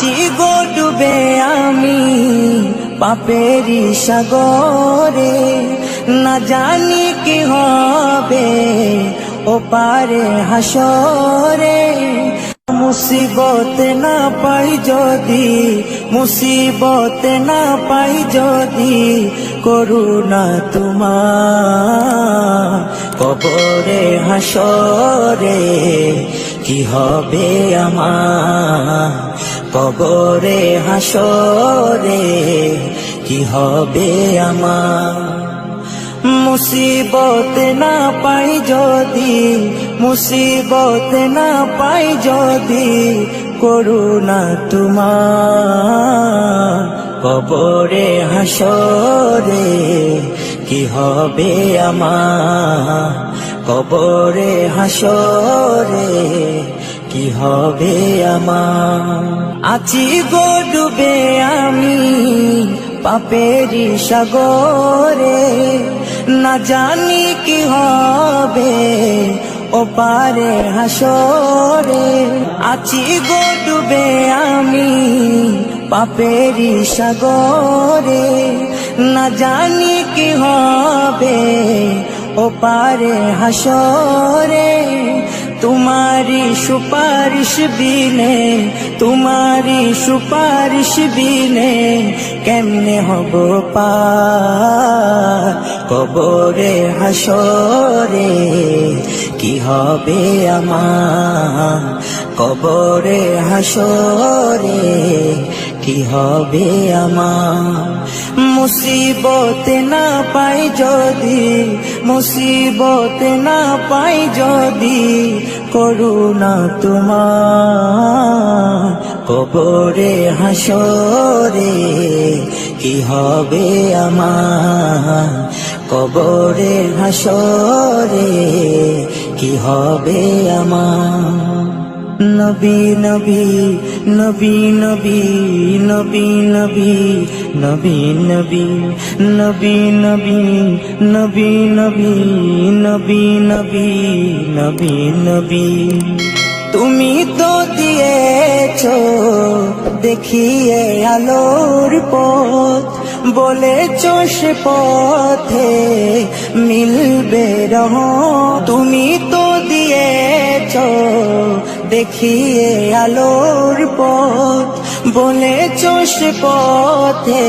আছি গো ডুবে আমি পাপেরি সাগরে, না জানি কি হবে ও পারে হাসরে। মুসিবত না পাই যদি, মুসিবত না পাই যদি, করুণা তোমার কবরে হাসরে কি হবে আমার, কবরে হাসরে কি হবে আমার। মুসিবত না পাই যদি, মুসিবত না পাই যদি, করুণা তোমার কবরে হাসরে কি হবে আমার, কবরে হাসরে কি হবে আমার। আছি গো ডুবে আমি পাপেরি সাগরে, না জানি কি হবে ও পারে হাসরে। আছি গো ডুবে আমি পাপেরি সাগরে, না জানি কি হবে ও পারে হাসরে। तुम्हारी सुपारिश बिने, तुम्हारी सुपारिश बिने केमने हबो पार कबरे हासरे কি হবে আমার, কবরে হাসরে কি হবে আমার। মুসিবত না পাই যদি, মুসিবত না পাই যদি, করুণা তোমার কবরে হাসরে কি হবে আমার, কবরে হাসরে কি হবে আমার। নবী নবী নবী নবী নবী নবী নবী নবী নবী নবী নবী নবী নবী নবী নবী নবী। তুমি তো দিয়েছো দেখিয়ে আলোর পথ, বলেছো সে পথে মিলবে রহমত। তুমি তো দিয়েছো দেখিয়ে আলোর পথ, বলেছো সে পথে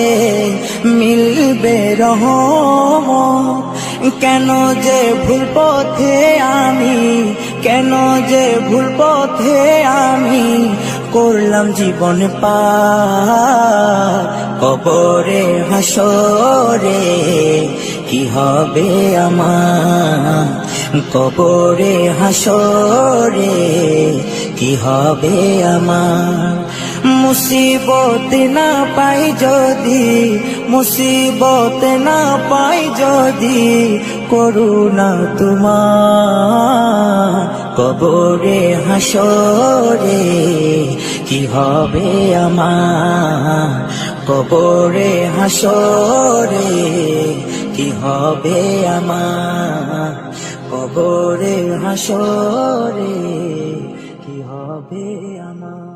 মিলবে রহমত। কেন যে ভুল পথে আমি, কেন যে ভুল পথে আমি করলাম জীবন পার কবরে হাসরে কি হবে আমার, কবরে হাসরে কি হবে আমার। মুসিবত না পাই যদি, মুসিবত না পাই যদি, করুণা তোমার কবরে হাসরে কি হবে আমার, কবরে হাসরে কি হবে আমার, কবরে হাসরে কি হবে আমার।